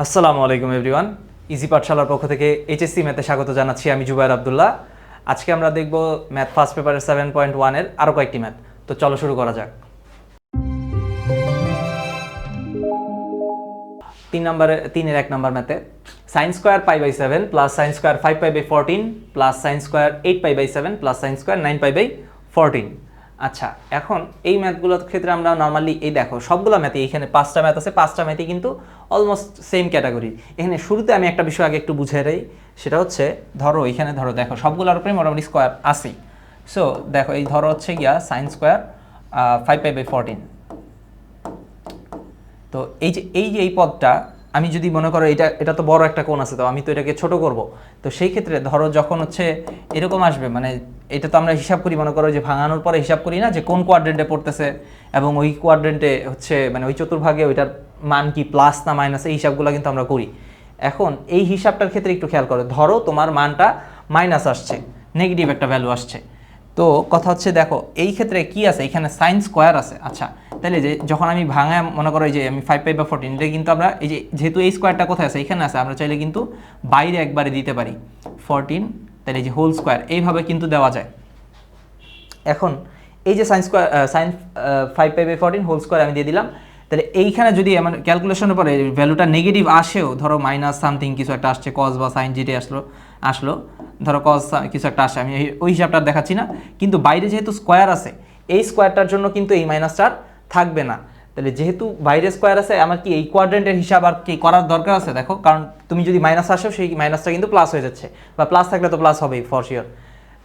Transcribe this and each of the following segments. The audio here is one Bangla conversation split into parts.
আসসালামু আলাইকুম এভরিওয়ান। ইজি পাঠশালার পক্ষ থেকে এইচএসসি ম্যাথে স্বাগত জানাচ্ছি। আমি জুবায়ের আব্দুল্লাহ। আজকে আমরা দেখব ম্যাথ ফার্স্ট পেপারের 7.1 এর আরও কয়েকটি ম্যাথ। তো চলো শুরু করা যাক। 3-এর 1 নম্বর ম্যাথে sine square pi by 7 plus sine square 5 pi by 14 plus sine square 8 pi by 7 plus sine square 9 pi by 14। আচ্ছা, এখন এই ম্যাথগুলোর ক্ষেত্রে আমরা নর্মালি এই দেখো সবগুলো ম্যাথই, এখানে 5টা ম্যাথ আছে, 5টা ম্যাথই কিন্তু অলমোস্ট সেম ক্যাটাগরি। এখানে শুরুতে আমি একটা বিষয় আগে একটু বুঝে দেই, সেটা হচ্ছে এখানে দেখো সবগুলোর উপরে মোটামুটি স্কোয়ার আসেই। সো দেখো এই হচ্ছে গিয়া সাইন স্কোয়ার 5 পাই বাই 14। তো এই পদটা আমি যদি মনে করো এটা তো বড় একটা কোণ আছে, তো আমি তো এটাকে ছোট করব। তো সেই ক্ষেত্রে যখন হচ্ছে এরকম আসবে, মানে এটা তো আমরা হিসাব করি, মনে করো যে ভাঙানোর পরে হিসাব করি না যে কোন কোয়াড্রেন্টে পড়তেছে, এবং ওই কোয়াড্রেন্টে হচ্ছে মানে ওই চতুর্ভাগে ওইটার মান কি প্লাস না মাইনাস, এই হিসাবগুলো কিন্তু আমরা করি। এখন এই হিসাবটার ক্ষেত্রে একটু খেয়াল করো, তোমার মানটা মাইনাস আসছে, নেগেটিভ একটা ভ্যালু আসছে। তো কথা হচ্ছে দেখো এই ক্ষেত্রে কি আছে, এখানে সাইন স্কোয়ার আছে। আচ্ছা, তাহলে যে যখন আমি ভাঙা মনে করো যে আমি 5 পাই বা 14, এটা কিন্তু আমরা এই যে যেহেতু এই স্কোয়ারটা কোথায় আছে, এখানে আছে, আমরা চাইলে কিন্তু বাইরে একবারে দিতে পারি 14, তাহলে এই যে হোল স্কোয়ার এইভাবে কিন্তু দেওয়া যায়। এখন এই যে sine 5 pi by 14 whole square আমি দিয়ে দিলাম। তাহলে এইখানে যদি আমার ক্যালকুলেশনের পরে ভ্যালুটা নেগেটিভ আসেও, ধরো মাইনাস সামথিং কিছু একটা আসছে, কস বা সাইন যেটা আসলো ধরো কস কিছু একটা আসে, আমি ওই হিসাবটা দেখাচ্ছি না, কিন্তু বাইরে যেহেতু স্কোয়ার আছে, এই স্কোয়ারটার জন্য কিন্তু এই মাইনাসটা থাকবে না। তাহলে যেহেতু বাইরে স্কোয়ার আছে, আমার কি এই কোয়াড্রেন্টের হিসাব আর কি করার দরকার আছে? দেখো, কারণ তুমি যদি মাইনাস আসো, সেই মাইনাসটা কিন্তু প্লাস হয়ে যাচ্ছে, বা প্লাস থাকলে তো প্লাস হবেই ফর শিওর।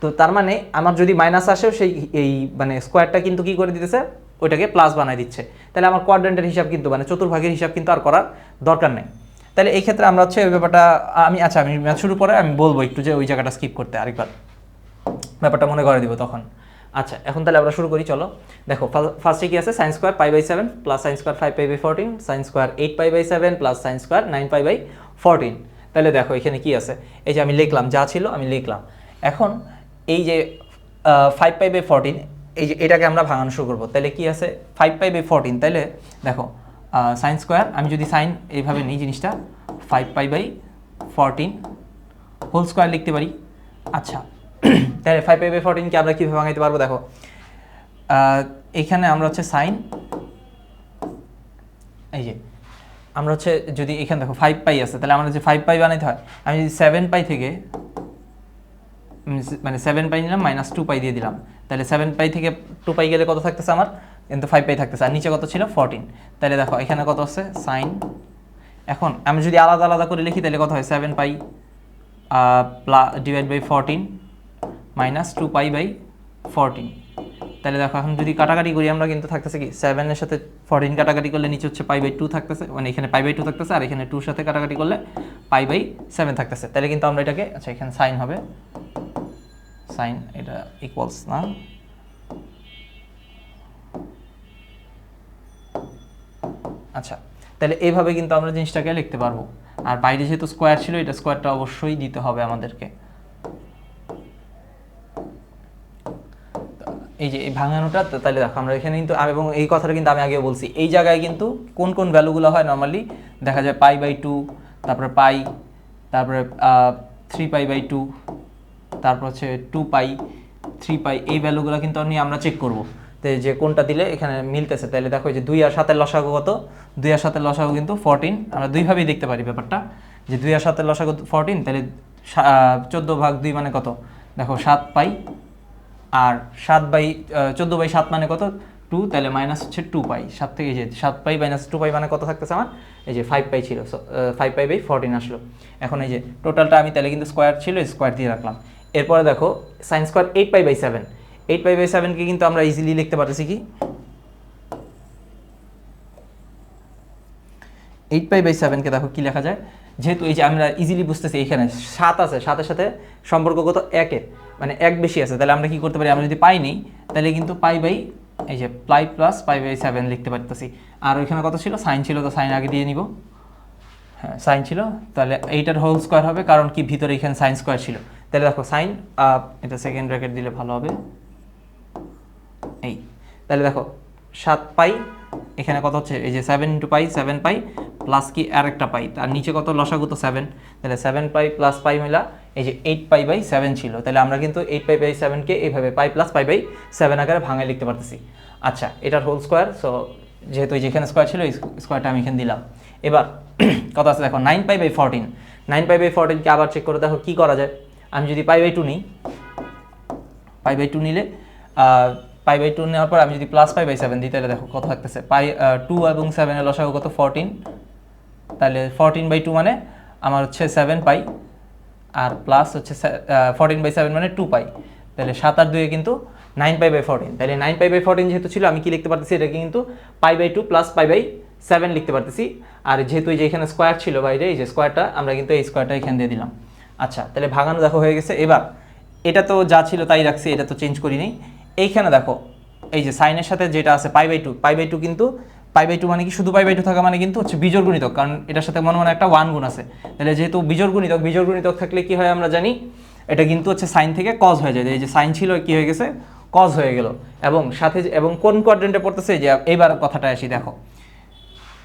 তো তার মানে আমার যদি মাইনাস আসেও সেই এই মানে স্কোয়ারটা কিন্তু কি করে দিতেছে, ওইটাকে প্লাস বানায় দিচ্ছে। তাহলে আমার কোয়াড্রেন্টের হিসাব কিন্তু মানে চতুর্ভাগের হিসাব কিন্তু আর করার দরকার নেই। তাহলে এই ক্ষেত্রে আমরা হচ্ছে ওই ব্যাপারটা আমি ম্যাথ শুরু করে আমি বলবো একটু যে ওই জায়গাটা স্কিপ করতে, আরেকবার ব্যাপারটা মনে করে দিব তখন। আচ্ছা, এখন তাহলে আমরা শুরু করি, চলো। দেখো ফার্স্টে কি আছে, sine square pi by 7 plus sine square 5 pi by 14 sine square 8 pi by 7 plus sine square 9 pi by 14। তাহলে দেখো এখানে কি আছে, এই যে আমি লিখলাম, যা ছিল আমি লিখলাম। এখন এই যে 5 পাই বাই 14, এই যে এটাকে আমরা ভাঙানো শুরু করবো। তাহলে কি আছে, 5 পাই বাই 14, তাহলে দেখো সাইন স্কোয়ার, আমি যদি সাইন এইভাবে নিই জিনিসটা 5 পাই বাই 14 হোল স্কোয়ার লিখতে পারি। আচ্ছা, তাহলে 5 পাই বাই 14 কে আমরা কীভাবে ভাঙাইতে পারবো? দেখো এখানে আমরা হচ্ছে সাইন, এই যে আমরা হচ্ছে যদি এখানে দেখো 5 পাই আছে, তাহলে আমাদের যে 5 পাই বানাইতে হয়, আমি যদি 7 পাই থেকে মানে 7 পাই নিলাম, মাইনাস 2 পাই দিয়ে দিলাম, তাহলে 7 পাই থেকে 2 পাই গেলে কত থাকতেছে আমার, কিন্তু 5 পাই থাকতেছে, আর নিচে কত ছিল 14। তাহলে দেখো এখানে কত আছে সাইন, এখন আমি যদি আলাদা আলাদা করে লিখি তাহলে কত হয়, 7 pi divide by 14 minus 2 pi by 14। তাহলে দেখো এখন যদি কাটাকাটি করি আমরা, কিন্তু থাকতেছে কি 7-এর সাথে 14 কাটাকাটি করলে নিচে হচ্ছে পাই বাই 2 থাকতেছে, মানে এখানে পাই বাই 2 থাকতেছে, আর এখানে 2-র সাথে কাটাকাটি করলে পাই বাই 7 থাকতেছে। তাহলে কিন্তু আমরা এটাকে, আচ্ছা এখানে সাইন হবে, সাইন এটা ইকুয়ালস না, আচ্ছা তাহলে এইভাবে কিন্তু আমরা জিনিসটাকে লিখতে পারবো। আর বাইরে যেহেতু স্কোয়ার ছিল, এটা স্কোয়ারটা অবশ্যই দিতে হবে আমাদেরকে। এই যে এই ভাঙানোটা, তাহলে দেখো আমরা এখানে কিন্তু, এবং এই কথাটা কিন্তু আমি আগেও বলছি, এই জায়গায় কিন্তু কোন কোন ভ্যালুগুলো হয় নর্মালি দেখা যায়, পাই বাই 2, তারপরে পাই, তারপরে 3 পাই বাই 2, তারপর হচ্ছে 2 পাই, 3 পাই, এই ভ্যালুগুলো কিন্তু আমরা চেক করবো যে কোনটা দিলে এখানে মিলতেছে। তাহলে দেখো যে 2 আর 7-এর লসাগু কত, 2 আর 7-এর লসাগু কিন্তু 14। আমরা দুইভাবেই দেখতে পারি ব্যাপারটা, যে 2 আর 7-এর লসাগু 14, তাহলে 14/2 মানে কত, দেখো 7 পাই, আর 14/7 মানে কত 2, তাহলে মাইনাস হচ্ছে 2 পাই, 7 থেকে যে 7 পাই মাইনাস 2 পাই মানে কত থাকতেছে আমার, এই যে 5 পাই ছিল, 5 পাই বাই 14 আসলো। এখন এই যে টোটালটা আমি তাহলে কিন্তু স্কোয়ার ছিল, স্কোয়ার দিয়ে রাখলাম। এরপরে দেখো sine square 8 pi by 7, 8 pi by 7 কে কিন্তু আমরা ইজিলি লিখতে পারতেছি কি, 8 পাই বাই 7 কে দেখো কি লেখা যায়, যেহেতু এই যে আমরা ইজিলি বুঝতেছি এখানে 7 আছে, 7-এর সাথে সম্পর্ক কত 1-এর, মানে 1 বেশি আছে, তাহলে আমরা কি করতে পারি, আমরা যদি পাই নেই তাহলে কিন্তু পাই বাই, এই যে পাই প্লাস পাই বাই 7 লিখতে পারতেছি। আর ওইখানে কত ছিল, সাইন ছিল, তো সাইন আগে দিয়ে নিব, হ্যাঁ সাইন ছিল, তাহলে এইটার হোল স্কোয়ার হবে, কারণ কি ভিতরে এখানে সাইন স্কোয়ার ছিল। তাহলে দেখো সাইন, এটা সেকেন্ড ব্র্যাকেট দিলে ভালো হবে, এই তাহলে দেখো 7 পাই এখানে কত হচ্ছে এই যে 7 ইন্টু পাই 7 পাই প্লাস কি আর একটা পাই, তার নিচে কত লসাগু তো 7, তাহলে 7 পাই প্লাস পাই মিলা এই যে 8 পাই বাই 7 ছিল, তাহলে আমরা কিন্তু 8 পাই বাই 7কে এইভাবে পাই প্লাস পাই বাই 7 আকারে ভাঙায় লিখতে পারতেছি। আচ্ছা এটার হোল স্কোয়ার, সো যেহেতু যেখানে স্কোয়ার ছিল এই স্কোয়ারটা আমি এখানে দিলাম। এবার কত আছে দেখো 9 পাই বাই 14, 9 পাই বাই 14কে আবার চেক করে দেখো কী করা যায়। আমি যদি পাই বাই 2 নিই, পাই বাই 2 নিলে পাই বাই 2 নেওয়ার পর আমি যদি প্লাস পাই বাই 7 দিই তাহলে দেখো কত থাকতেছে, পাই 2 এবং 7 এর লসাগু কত 14, তাহলে 14 বাই 2 মানে আমার হচ্ছে 7 পাই আর প্লাস হচ্ছে 14 বাই 7 মানে 2 পাই, তাহলে 7 আর 2 কিন্তু 9 পাই বাই 14, তাহলে 9 পাই বাই 14 যেহেতু ছিল আমি কি লিখতে পারতেছি এটাকে কিন্তু pi by 2 plus pi by 7 লিখতে পারতেছি। আর যেহেতু এই যে এখানে স্কোয়ার ছিল বাইরে এই যে স্কোয়ারটা আমরা কিন্তু এই স্কোয়ারটা এখানে দিয়ে দিলাম। আচ্ছা তাহলে ভাঙানো দেখো হয়ে গেছে। এবার এটা তো যা ছিল তাই রাখছি, এটা তো চেঞ্জ করিনি। এইখানে দেখো এই যে সাইনের সাথে যেটা আছে পাই বাই 2, পাই বাই 2 কিন্তু পাই বাই 2 মানে কি শুধু পাই বাই 2 থাকা মানে কিন্তু হচ্ছে বিজোড় গুণিতক, কারণ এটার সাথে মনে মনে একটা 1 গুণ আছে, তাহলে যেহেতু বিজোড় গুণিতক থাকলে কি হয় আমরা জানি এটা কিন্তু হচ্ছে সাইন থেকে কজ হয়ে যায়, এই যে সাইন ছিল কি হয়ে গেছে কজ হয়ে গেল, এবং সাথে এবং কোন কোয়াড্রেন্টে পড়তেছে যে এইবার কথাটা আসি দেখো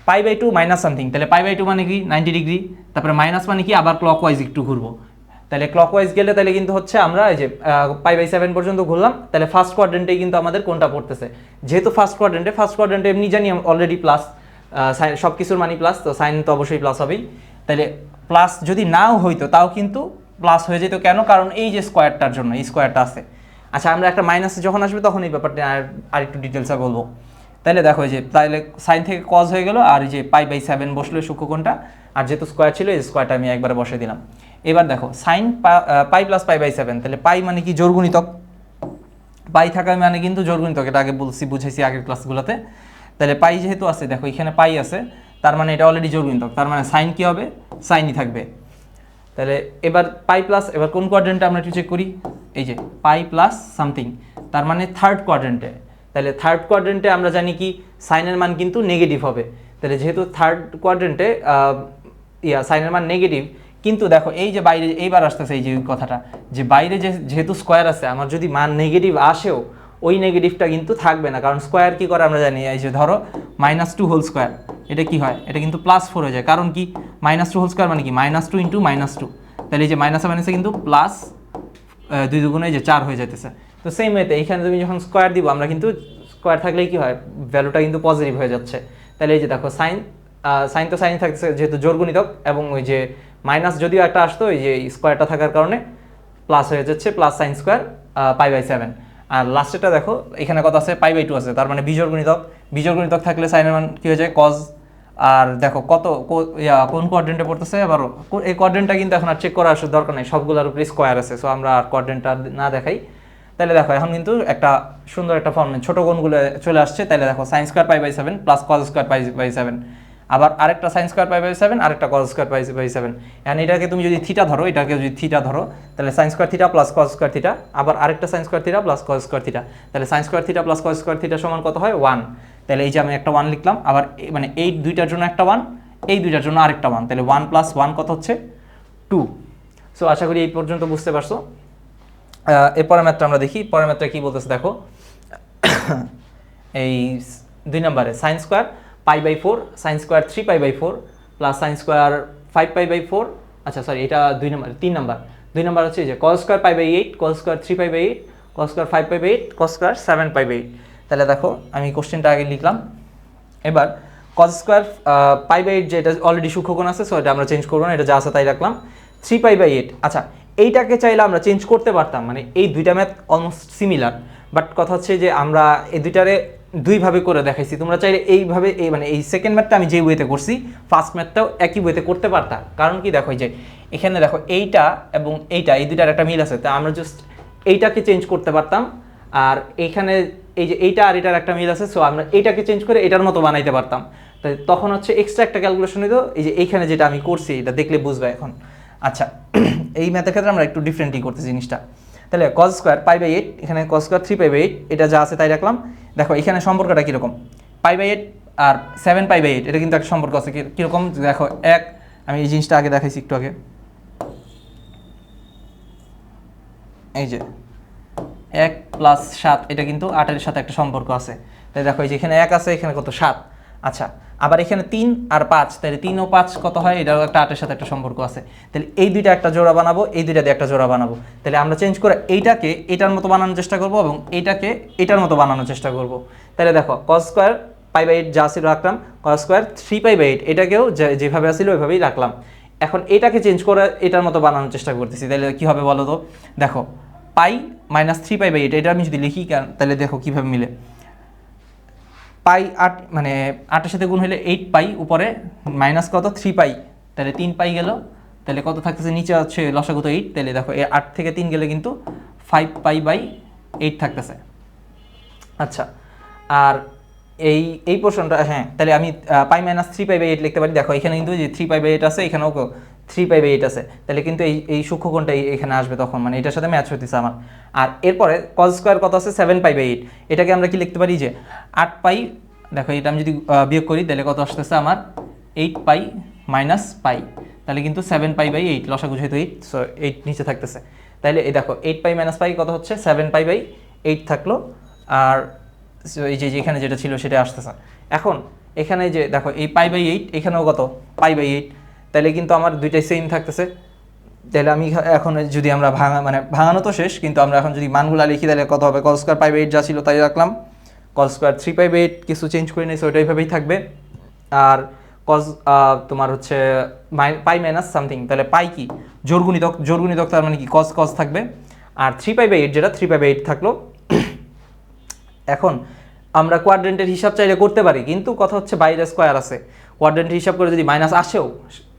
পাই বাই 2 মাইনাস সামথিং, তাহলে পাই বাই 2 মানে কি 90 ডিগ্রি, তারপরে মাইনাস মানে কি আবার ক্লকওয়াইজ একটু ঘুরবো, তাহলে ক্লকওয়াইজ গেলে তাহলে কিন্তু হচ্ছে আমরা এই যে পাই বাই 7 পর্যন্ত ঘুরলাম, তাহলে ফার্স্ট কোয়াড্রেন্টেই কিন্তু আমাদের কোনটা পড়তেছে, যেহেতু ফার্স্ট কোয়াড্রেন্টে এমনি জানি অলরেডি প্লাস সাইন সব কিছুর মানি প্লাস, তো সাইন তো অবশ্যই প্লাস হবেই, তাহলে প্লাস যদি নাও হইতো তাও কিন্তু প্লাস হয়ে যেত, কেন কারণ এই যে স্কোয়ারটার জন্য এই স্কোয়ারটা আছে। আচ্ছা আমরা একটা মাইনাসে যখন আসবে তখন এই ব্যাপারটা আর একটু ডিটেলসে বলবো। তাহলে দেখো এই যে তাহলে সাইন থেকে কজ হয়ে গেল, আর এই যে পাই বাই 7 বসলো সূক্ষ্ম কোণটা, আর যেহেতু স্কোয়ার ছিল এই স্কোয়ারটা আমি একবারে বসে দিলাম। এবার দেখো sine pi plus pi by 7, তাহলে পাই মানে কি জোড় গুণিতক, পাই থাকা মানে কিন্তু জোড় গুণিতক, এটা আগে বলছি বুঝাইছি আগের ক্লাসগুলোতে। তাহলে পাই যেহেতু আছে দেখো এখানে পাই আছে, তার মানে এটা অলরেডি জোড় গুণিতক, তার মানে সাইন কি হবে সাইনই থাকবে। তাহলে এবার পাই প্লাস, এবার কোন কোয়াড্রেন্টে আমরা একটু চেক করি, এই যে পাই প্লাস সামথিং, তার মানে থার্ড কোয়াড্রেন্টে, তাহলে থার্ড কোয়াড্রেন্টে আমরা জানি কি সাইনের মান কিন্তু নেগেটিভ হবে, তাহলে যেহেতু থার্ড কোয়াড্রেন্টে সাইনের মান নেগেটিভ, কিন্তু দেখো এই যে বাইরে এইবার আসতেছে এই যে কথাটা যে বাইরে যেহেতু স্কোয়ার আছে আমার যদি মান নেগেটিভ আসেও ওই নেগেটিভটা কিন্তু থাকবে না, কারণ স্কোয়ার কি করে আমরা জানি এই যে ধরো -2 হোল স্কোয়ার, এটা কি হয় এটা কিন্তু +4 হয়ে যায়, কারণ কি -2 হোল স্কোয়ার মানে কি -2 ইন্টু -2, তাহলে এই যে মাইনাসে মাইনাসে কিন্তু প্লাস 2 দুগুণে এই যে 4 হয়ে যেতেছে। তো সেম ওয়েতে এইখানে তুমি যখন স্কোয়ার দিব আমরা কিন্তু স্কোয়ার থাকলেই কি হয় ভ্যালুটা কিন্তু পজিটিভ হয়ে যাচ্ছে, তাহলে এই যে দেখো সাইন তো সাইন থাকতেছে যেহেতু জোড় গুণিতক, এবং ওই যে মাইনাস যদিও একটা আসতো ওই যে স্কোয়ারটা থাকার কারণে প্লাস হয়ে যাচ্ছে plus sine square pi by 7। আর লাস্টেরটা দেখো এখানে কত আছে পাই বাই 2 আছে, তার মানে বিজোড় গুণিতক থাকলে সাইনের মান কী হয়ে যায় কজ। আর দেখো কত কোন কোয়াড্রেন্টে পড়তেছে, আবার এই কোয়াড্রেন্টটা কিন্তু এখন আর চেক করার আসলে দরকার নেই, সবগুলোর উপরে স্কোয়ার আছে, সো আমরা আর কোয়াড্রেন্টটা না দেখাই। তাহলে দেখো এখন কিন্তু একটা সুন্দর একটা ফর্মে ছোটো কোণগুলো চলে আসছে, তাহলে দেখো sine square pi by 7 plus cos square pi by 7, আবার আরেকটা সাইন স্কোয়ার পাই বাই 7 আরেকটা কজ স্কোয়ার পাই বাই 7, এখন এটাকে তুমি যদি থিটা ধরো, এটাকে যদি থিটা ধরো তাহলে sine square theta plus cos square theta, আবার আরেকটা sine square theta plus cos square theta, তাহলে sine square theta plus cos square theta সমান কত হয় 1, তাহলে এই যে আমি একটা 1 লিখলাম, আবার মানে এই দুইটার জন্য একটা 1, এই দুইটার জন্য আরেকটা 1, তাহলে 1 প্লাস 1 কত হচ্ছে 2। সো আশা করি এই পর্যন্ত বুঝতে পারছো। এরপরের ম্যাথটা আমরা দেখি, পরের ম্যাথটা কী বলতেছে দেখো এই 2 নম্বরে sine square pi by 4 sine square 3 pi by 4 plus sine square 5 pi by 4, আচ্ছা সরি এটা 3 নাম্বার হচ্ছে যে cos square pi by 8 cos square 3 pi by 8 cos square 5 pi by 8 cos square 7 pi by 8। তাহলে দেখো আমি কোশ্চেনটা আগে লিখলাম, এবার কজ স্কোয়ার পাই বাই 8 যেটা অলরেডি সূক্ষ্মকোণ আছে, সো এটা আমরা চেঞ্জ করবো না, এটা যা আছে তাই রাখলাম। 3 পাই বাই 8, আচ্ছা এইটাকে চাইলে আমরা চেঞ্জ করতে পারতাম, মানে এই দুইটা ম্যাথ অলমোস্ট সিমিলার, বাট কথা হচ্ছে যে আমরা এই দুইটারে দুইভাবে করে দেখাইছি, তোমরা চাইলে এইভাবে মানে এই সেকেন্ড ম্যাথটা আমি যে ওয়েতে করছি ফার্স্ট ম্যাথটাও একই ওয়েতে করতে পারতাম, কারণ কি দেখো যে এখানে দেখো এইটা এবং এইটা এই দুইটার একটা মিল আছে, তা আমরা জাস্ট এইটাকে চেঞ্জ করতে পারতাম, আর এইখানে এই যে এইটা আর এটার একটা মিল আছে, সো আমরা এইটাকে চেঞ্জ করে এটার মতো বানাইতে পারতাম, তাই তখন হচ্ছে এক্সট্রা একটা ক্যালকুলেশন হইতো, এই যে এইখানে যেটা আমি করছি এটা দেখলে বুঝবে এখন। আচ্ছা এই ম্যাথের ক্ষেত্রে আমরা একটু ডিফারেন্টই করতেছি জিনিসটা, তাহলে কজ স্কোয়ার পাই বাই 8 এখানে কজ স্কোয়ার 3 পাই বাই 8 এটা যা আছে তাই রাখলাম। দেখো এখানে সম্পর্কটা কীরকম পাই বাই 8 আর 7 পাই বাই 8 এটা কিন্তু একটা সম্পর্ক আছে, কীরকম দেখো আমি এই জিনিসটা আগে দেখাইছি একটু আগে, এই যে 1 + 7 এটা কিন্তু 8 এর সাথে একটা সম্পর্ক আছে, তাই দেখো এই যে এখানে 1 আছে, এখানে কত 7। আচ্ছা, আবার এখানে 3 আর 5, তাহলে 3 ও 5 কত হয়, এটাও একটা 8 এর সাথে একটা সম্পর্ক আছে। তাহলে এই দুইটা একটা জোড়া বানাবো, এই দুইটা দিয়ে একটা জোড়া বানাবো। তাহলে আমরা চেঞ্জ করে এইটাকে এটার মতো বানানোর চেষ্টা করব এবং এইটাকে এটার মতো বানানোর চেষ্টা করব। তাহলে দেখো cos স্কয়ার π/8 যা ছিল রাখলাম, cos স্কয়ার 3π/8 এটাকেও যেভাবে ছিল ওইভাবেই রাখলাম। এখন এটাকে চেঞ্জ করে এটার মতো বানানোর চেষ্টা করতেছি। তাহলে কী হবে বলো তো? দেখো পাই মাইনাস 3π/8 এটা আমি যদি লিখি, তাহলে দেখো কীভাবে মিলে। পাই 8 মানে 8 এর সাথে গুণ হলে 8 পাই, উপরে মাইনাস কত 3 পাই, তাহলে 3 পাই গেল। তাহলে কত থাকতেছে নিচে হচ্ছে লসাগু তো 8, তাহলে দেখো 8 থেকে 3 গেলে কিন্তু 5π/8 থাকতেছে। আচ্ছা, আর এই পোর্শনটা, হ্যাঁ, তাহলে আমি পাই মাইনাস 3π/8 লিখতে পারি। দেখো এখানে কিন্তু যে 3π/8 আছে, এখানেও 3π/8 আছে, তাহলে কিন্তু এই সূক্ষ্মকোণটা এখানে আসবে তখন, মানে এটার সাথে ম্যাচ হতেছে আমার। আর এরপরে cos স্কয়ার কত আছে 7π/8, এটাকে আমরা কি লিখতে পারি যে 8 পাই, দেখো এটা আমি যদি বিয়োগ করি তাহলে কত আসতেছে আমার 8 পাই মাইনাস পাই, তাহলে কিন্তু 7π/8 লসাগু যেহেতু 8, সো 8 নিচে থাকতেছে। তাহলে এই দেখো 8 পাই মাইনাস পাই কত হচ্ছে 7π/8 থাকলো। আর এই যে এখানে যেটা ছিল সেটা আসতেছে। এখন এখানে যে দেখো এই π/8 এখানেও কত π/8, তাহলে কিন্তু আমার দুইটাই সেম থাকতেছে। তাহলে আমি এখন যদি আমরা ভাঙানো তো শেষ, কিন্তু আমরা এখন যদি মানগুলা লিখি তাহলে কত হবে, cos স্কয়ার π/8 যা ছিল তাই রাখলাম, cos স্কয়ার 3π/8 কিছু চেঞ্জ করে নিয়েছি ওইটা এইভাবেই থাকবে, আর cos তোমার হচ্ছে পাই মাইনাস সামথিং, তাহলে পাই কি জোড়গুণিতক তার মানে কি cos থাকবে, আর 3π/8 যেটা 3π/8 থাকলো। এখন আমরা কোয়াড্রেন্টের হিসাব চাইলে করতে পারি, কিন্তু কথা হচ্ছে বাইরে স্কোয়ার আছে, কোয়াড্রেন্টের হিসাব করে যদি মাইনাস আসেও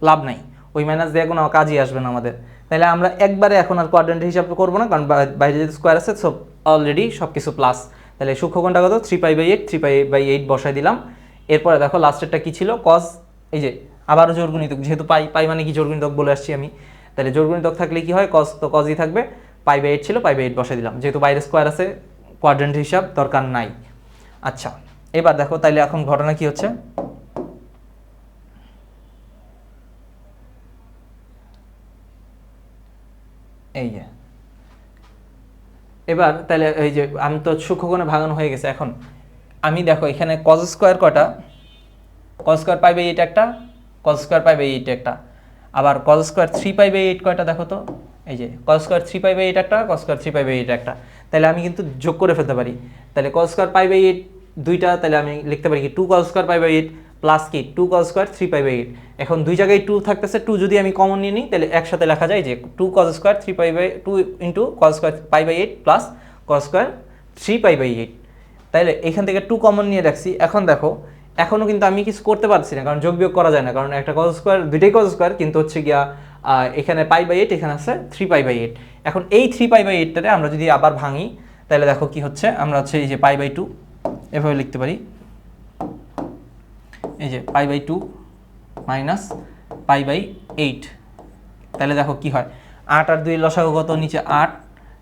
লাভ নাই, ওই মাইনাস দিয়ে কোনো কাজই আসবে না আমাদের। তাহলে আমরা একবারে এখন আর কোয়াড্রেন্টের হিসাব করবো না, কারণ বাইরে যদি স্কোয়ার আছে সব অলরেডি সব কিছু প্লাস। তাহলে সূক্ষ্মকোণটা কত 3π/8 বসাই দিলাম। এরপরে দেখো লাস্টেরটা কি ছিল, cos, এই যে আবারও জোড়গুণিতক, যেহেতু পাই মানে কি জোড়গুণিতক বলে আসছি আমি, তাহলে জোড়গুণিতক থাকলে কি হয়, cos তো cosই থাকবে, π/8 ছিল π/8 বসাই দিলাম, যেহেতু বাইরে স্কোয়ার আছে কোয়াড্রেন্ট হিসাব দরকার নাই। আচ্ছা, এবার দেখো তাইলে এখন ঘটনা কি হচ্ছে, এই যে এবার তাহলে এই যে আমি তো সূক্ষ্মকোণে ভাঙানো হয়ে গেছে। এখন আমি দেখো এখানে cos স্কয়ার কয়টা, cos স্কয়ার π/8 একটা, cos স্কয়ার π/8 একটা, আবার cos স্কয়ার 3π/8 কয়টা দেখো তো, এই যে cos স্কয়ার 3π/8 একটা, cos স্কয়ার 3π/8 একটা, তাহলে আমি কিন্তু যোগ করে ফেলতে পারি। তাহলে cos স্কয়ার π/8 দুইটা, তাহলে আমি লিখতে পারি কি 2 cos স্কয়ার π/8 প্লাস কি 2 cos স্কয়ার 3π/8। এখন দুই জায়গায় 2 থাকতেছে, 2 যদি আমি কমন নিয়ে নিই তাহলে একসাথে লেখা যায় যে 2 cos square 3π/2 into cos square π/8 plus cos square 3π/8। তাহলে এখান থেকে 2 কমন নিয়ে রাখছি। এখন দেখো এখনও কিন্তু আমি কিছু করতে পারছি না, কারণ যোগ বিয়োগ করা যায় না, কারণ একটা cos স্কয়ার, দুইটাই cos স্কয়ার, কিন্তু হচ্ছে গিয়া এখানে π/8 এখানে আছে 3π/8। এখন এই 3π/8টারে আমরা যদি আবার ভাঙি তাহলে দেখো কি হচ্ছে, আমরা হচ্ছে এই যে π/2 এভাবে লিখতে পারি, এই যে π/2 মাইনাস π/8। তাহলে দেখো কি হয়, 8 আর 2 লসাগু কত, নিচে 8,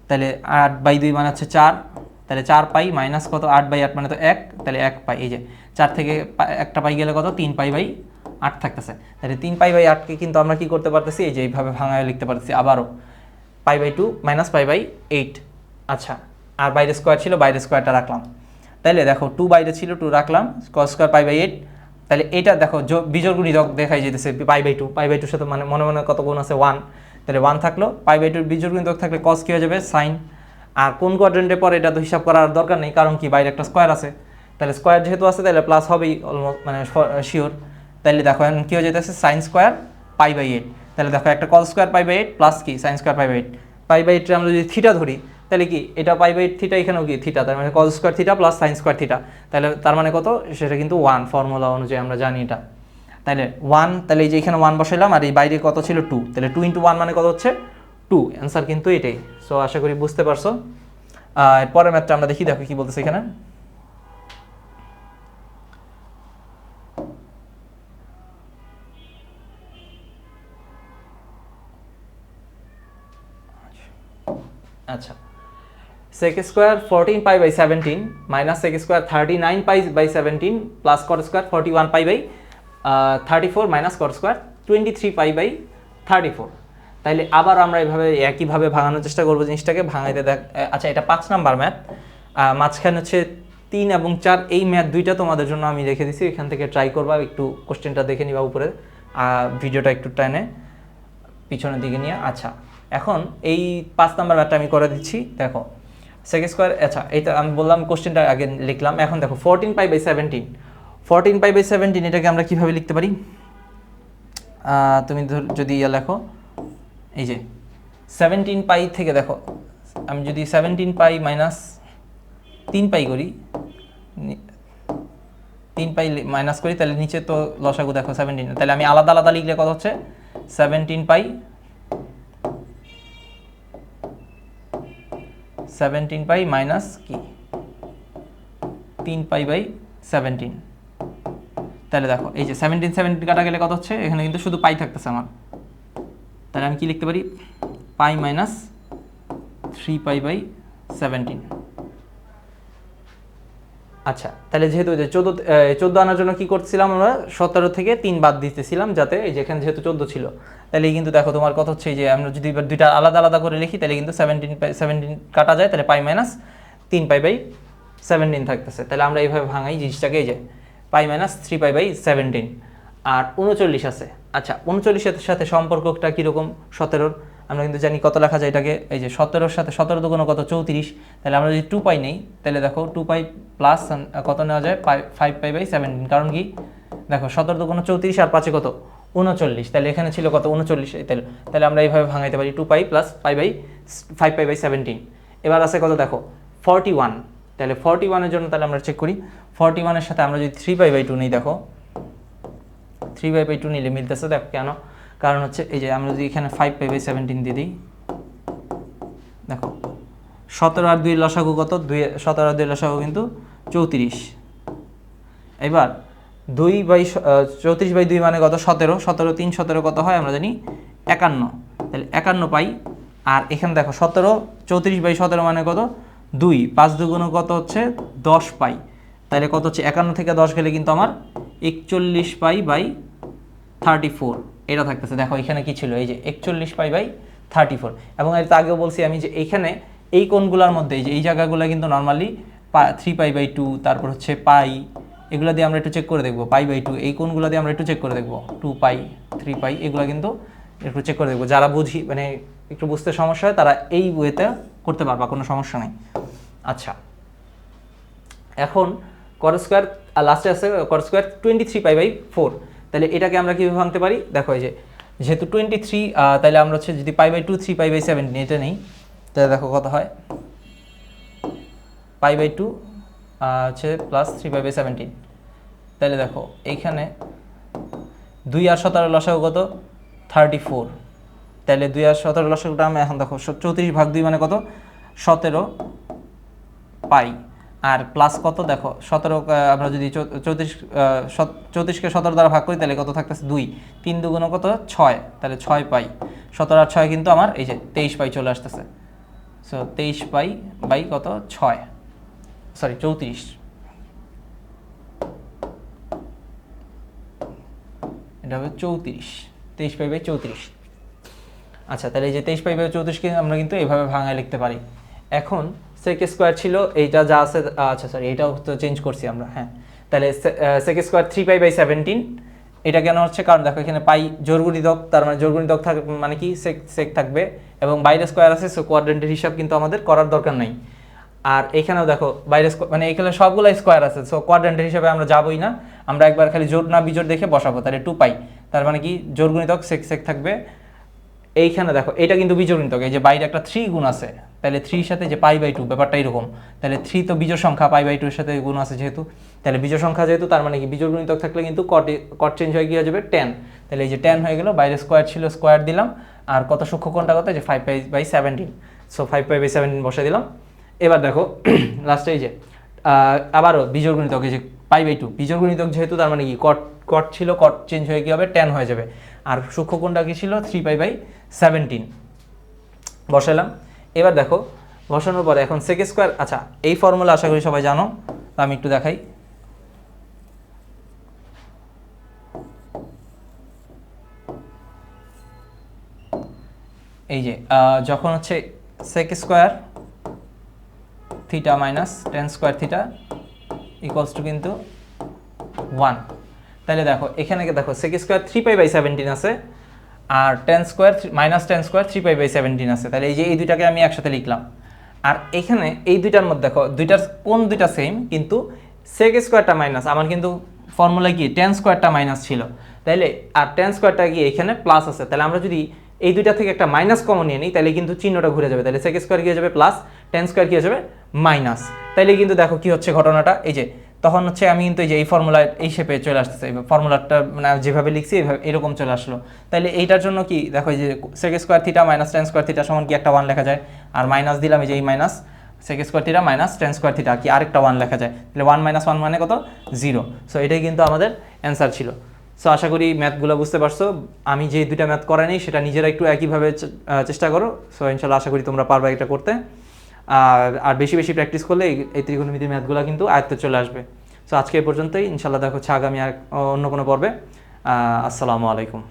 তাহলে 8/2 মানে হচ্ছে 4, তাহলে 4 পাই মাইনাস কত 8/8 মানে তো 1, তাহলে 1 পাই, এই যে 4 থেকে একটা পাই গেলে কত 3π/8 থাকতেছে। তাহলে 3π/8কে কিন্তু আমরা কি করতে পারতেছি, এই যে এইভাবে ভাঙায় লিখতে পারতেছি আবারও π/2 মাইনাস π/8। আচ্ছা, আর বাইরে স্কোয়ার ছিল, বাইরে স্কোয়ারটা রাখলাম। তাহলে দেখো 2 বাইরে ছিল, 2 রাখলাম, cos স্কয়ার π/8। তাহলে এটা দেখো বিজোড় গুণিতক দেখাই যেতেছে π/2, π/2 সাথে মানে মনে মনে কত গুণ আছে 1, তাহলে 1 থাকলো, π/2 বিজোড় গুণিতক থাকলে cos কি হয়ে যাবে sin। আর কোন কোয়াড্রেন্টে পরে এটা তো হিসাব করার দরকার নেই, কারণ কি বাইরে একটা স্কোয়ার আছে, তাহলে স্কোয়ার যেহেতু আছে তাহলে প্লাস হবেই অলমোস্ট মানে শিওর। তাহলে দেখো এখন কী হয়ে যেতেছে sin স্কোয়ার π/8। তাহলে দেখো একটা cos স্কোয়ার π/8 প্লাস কি sin স্কোয়ার π/8, π/8 আমরা যদি থিটা ধরি তাহলে কি এটা π/8 থিটা, এখানেও কি থিটা, তার মানে cos square theta plus sin square theta, তাহলে তার মানে কত, সেটা কিন্তু 1 ফর্মুলা অনুযায়ী আমরা জানি এটা। তাহলে 1, তাহলে এই যে এখানে 1 বসাইলাম, আর এই বাইরে কত ছিল 2, তাহলে 2 × 1 মানে কত হচ্ছে 2, অ্যান্সার কিন্তু এটাই। সো আশা করি বুঝতে পারছো। পরের ম্যাথটা আমরা দেখি, দেখো কি বলতেছে এখানে। আচ্ছা, sec square 14π/17 minus sec square 39π/17 plus cot square 41π/34 minus cot square 23π/34। তাইলে আবার আমরা এভাবে একইভাবে ভাঙানোর চেষ্টা করবো জিনিসটাকে, ভাঙাইতে দেখ। আচ্ছা, এটা 5 নাম্বার ম্যাথ, মাঝখানে হচ্ছে 3 এবং 4 এই ম্যাথ দুইটা তোমাদের জন্য আমি রেখে দিছি, এখান থেকে ট্রাই করবা, একটু কোশ্চেনটা দেখে নিবা উপরে, ভিডিওটা একটু টানে পিছনের দিকে নিয়ে। আচ্ছা, এখন এই 5 নাম্বার ম্যাথটা আমি করে দিচ্ছি। দেখো সেক স্কোয়ার, আচ্ছা এইটা আমি বললাম কোশ্চেনটা আগে লিখলাম। এখন দেখো 14 পাই বাই 17, 14 পাই বাই 17 এটাকে আমরা কিভাবে লিখতে পারি? তুমি যদি লেখো, এই যে 17 পাই থেকে দেখো, আমি যদি 17 পাই মাইনাস 3 পাই করি, 3 পাই মাইনাস করি, তাহলে নিচে তো লসাগু দেখো 17, তাহলে আমি আলাদা আলাদা লিখলে কত হচ্ছে? 17 পাই 17 পাই মাইনাস কি 3 পাই বাই 17, তাহলে দেখো এই যে 17 17 কাটা গেলে কত হচ্ছে? এখানে কিন্তু শুধু পাই থাকতেছে আমার, তাহলে আমি কি লিখতে পারি? পাই মাইনাস 3 পাই বাই 17। আচ্ছা, তাহলে যেহেতু যে 14 আনার জন্য কি করছিলাম আমরা? 17 থেকে 3 বাদ দিতেছিলাম, যাতে এই যেখানে যেহেতু 14 ছিল, তাহলে কিন্তু দেখো তোমার কত হচ্ছে, এই যে আমরা যদি এবার দুইটা আলাদা আলাদা করে লিখি, তাহলে কিন্তু 17 কাটা যায়, তাহলে পাই মাইনাস 3 পাই বাই 17 থাকতেছে। তাহলে আমরা এইভাবে ভাঙাই জিনিসটাকে, এই যে পাই মাইনাস 3 পাই বাই 17। আর 39 আছে। আচ্ছা, 39 এর সাথে সম্পর্কটা কীরকম? 17-র আমরা কিন্তু জানি কত লেখা যায় এটাকে, এই যে 17-র সাথে 17 দুগুণ কত? 34। তাহলে আমরা যদি 2 পাই নেই, তাহলে দেখো 2 পাই প্লাস কত নেওয়া যায়? 5 পাই বাই 17। কারণ কি দেখো 17 দুগুণ 34 আর 5 কত? 39। তাহলে এখানে ছিল কত? 39। তাহলে আমরা এইভাবে ভাঙাইতে পারি 2 পাই প্লাস 5 পাই বাই 17। এবার আছে কত দেখো? 41। তাহলে 41-এর জন্য তাহলে আমরা চেক করি, 41-এর সাথে আমরা যদি 3 পাই বাই 2 নিই, দেখো 3 পাই বাই 2 নিলে মিলতেছে। দেখো কেন? কারণ হচ্ছে এই যে আমরা যদি এখানে 5 পাই বাই 17 দিয়ে দিই, দেখো 17 আর 2 লসাগু কত? 17 আর 2 লসাগু কিন্তু 34। এবার 34 বাই 2 মানে কত? 17, 17 3 17 কত হয় আমরা জানি? 51। তাহলে 51 পাই। আর এখানে দেখো 17 34 বাই 17 মানে কত? 2, 5 দুগুণ কত হচ্ছে? 10 পাই। তাহলে কত হচ্ছে? 51 থেকে 10 গেলে কিন্তু আমার 41 পাই বাই 34 এটা থাকতেছে। দেখো এখানে কি ছিল? এই যে 41 পাই বাই 34। এবং এটা আগেও বলছি আমি যে এইখানে এই কোণগুলোর মধ্যে এই যে এই জায়গাগুলো কিন্তু নর্মালি 3 পাই বাই 2, তারপর হচ্ছে পাই, এগুলো দিয়ে আমরা একটু চেক করে দেখবো। পাই বাই 2 এই কোণগুলো দিয়ে আমরা একটু চেক করে দেখবো। 2 পাই 3 পাই এগুলো কিন্তু একটু চেক করে দেখবো। যারা বুঝি মানে একটু বুঝতে সমস্যা হয় তারা এই ওয়েতে করতে পারবা, কোনো সমস্যা নেই। আচ্ছা, এখন কট স্কোয়ার লাস্টে আছে কট স্কোয়ার 23 পাই বাই 4। তাহলে এটাকে আমরা কীভাবে ভাঙতে পারি? দেখো এই যে যেহেতু 23, তাহলে আমরা হচ্ছে যদি পাই বাই 2 3 পাই বাই 17 এটা নেই, তাহলে দেখো কত হয়? পাই বাই 2 হচ্ছে প্লাস 3 পাই বাই 17। তাহলে দেখো এইখানে 2 আর 17 লসাগু কত? 34। তাহলে 2 আর 17 লসাগুটা আমি এখন দেখো 34 ভাগ 2 মানে কত? 17 পাই। আর প্লাস কত? দেখো 17 আমরা যদি 34কে 17 দ্বারা ভাগ করি, তাহলে কত থাকতেছে? 2, 3 দুগুণ কত? 6, তাহলে 6 পাই। 17 আর 6 কিন্তু আমার এই যে 23 পাই চলে আসতেছে। সো 23 পাই বাই কত? 6, সরি 34। এটা হবে 34, 23 পাই বাই 34। আচ্ছা, তাহলে এই যে 23 পাই বাই 34কে আমরা কিন্তু এইভাবে ভাঙায় লিখতে পারি। এখন সেক স্কোয়ার ছিল এইটা যা আছে, আচ্ছা সরি এইটাও তো চেঞ্জ করছি আমরা, হ্যাঁ। তাহলে সেক স্কোয়ার 3 পাই বাই 17 এটা কেন হচ্ছে? কারণ দেখো এখানে পাই জোড়গুণিতক, তার মানে জোড়গুণিতক থাকবে মানে কি সেক থাকবে, এবং বাইরে স্কোয়ার আছে, সো কোয়াড্রেন্টের হিসাব কিন্তু আমাদের করার দরকার নেই। আর এখানেও দেখো বাইরে মানে এখানে সবগুলো স্কোয়ার আছে, সো কোয়াড্রেন্টের হিসাবে আমরা যাবোই না, আমরা একবার খালি জোড় না বিজোড় দেখে বসাবো। তাহলে 2 পাই, তার মানে কি জোড়গুণিতক সেক থাকবে। এইখানে দেখো এটা কিন্তু বীজগণিতক, এই যে বাইরে একটা 3 গুণ আছে, তাহলে 3 সাথে যে পাই বাই 2 ব্যাপারটা এরকম। তাহলে 3 তো বিজোড় সংখ্যা, পাই বাই 2 এর সাথে গুণ আছে যেহেতু, তাহলে বিজোড় সংখ্যা যেহেতু, তার মানে কি বিজোড় গুণিতক থাকলে কিন্তু কট চেঞ্জ হয়ে গিয়ে যাবে 10। তাহলে এই যে 10 হয়ে গেল, বাইরে স্কোয়ার ছিল স্কোয়ার দিলাম, আর কত সূক্ষ্ম কোণটা কত? যে 5 pi by 17। So 5 pi by 17 বসে দিলাম। এবার দেখো লাস্টে এই যে আবারও বিজোড় গুণিতক, এই যে পাই বাই 2 বিজোড় গুণিতক যেহেতু, তার মানে কি কট ছিল, কট চেঞ্জ হয়ে গিয়ে হবে 10 হয়ে যাবে। আর সূক্ষ্ম কোণটা কি ছিল? 3 পাই বাই 17 বসালাম। এবার দেখো বসানোর পরে এখন সেক স্কোয়ার, আচ্ছা এই ফর্মুলা আশা করি সবাই জানো, আমি একটু দেখাই। এই যে যখন হচ্ছে sec square theta minus tan square theta equals to কিন্তু 1। তাহলে দেখো এখানে দেখো sec স্কোয়ার 3π/17 আছে, আর tan স্কোয়ার -tan স্কোয়ার 3π/17 আছে। তাহলে এই যে এই দুইটাকে আমি একসাথে লিখলাম। আর এখানে এই দুইটার মধ্যে দেখো কোন দুইটা সেম, কিন্তু sec স্কোয়ারটা মাইনাস, আমার কিন্তু ফর্মুলা কি tan স্কোয়ারটা মাইনাস ছিল, তাইলে আর tan স্কোয়ারটা কি এখানে প্লাস আছে। তাহলে আমরা যদি এই দুইটা থেকে একটা মাইনাস কমন নিয়ে নিই, তাহলে কিন্তু চিহ্নটা ঘুরে যাবে। তাহলে sec স্কোয়ার কি হয়ে যাবে প্লাস, tan স্কোয়ার কি হয়ে যাবে মাইনাস। তাইলে কিন্তু দেখো কি হচ্ছে ঘটনাটা, এই যে তখন হচ্ছে আমি কিন্তু এই যে এই ফর্মুলা এই শেপে চলে আসতেছে, ফর্মুলাটা মানে যেভাবে লিখছি এইভাবে এরকম চলে আসলো। তাইলে এইটার জন্য কি দেখো এই যে sec square theta minus tan square theta সমান কি একটা 1 লেখা যায়, আর মাইনাস দিলাম এই যে এই minus sec square theta minus tan square theta কি আরেকটা 1 লেখা যায়। তাহলে 1 - 1 মানে কত 0। সো এটাই কিন্তু আমাদের অ্যান্সার ছিল। সো আশা করি ম্যাথগুলো বুঝতে পারছো। আমি যে দুইটা ম্যাথ করাই সেটা নিজেরা একটু একইভাবে চেষ্টা করো। সো ইনশাল্লাহ আশা করি তোমরা পারবে এটা করতে। আর বেশি বেশি প্র্যাকটিস করলে এই ত্রিকোণমিতির ম্যাথগুলো কিন্তু আয়ত্তে চলে আসবে। সো আজকে এই পর্যন্তই, ইনশাল্লাহ দেখা হচ্ছে আগামী আর অন্য কোনো পর্বে। আসসালামু আলাইকুম।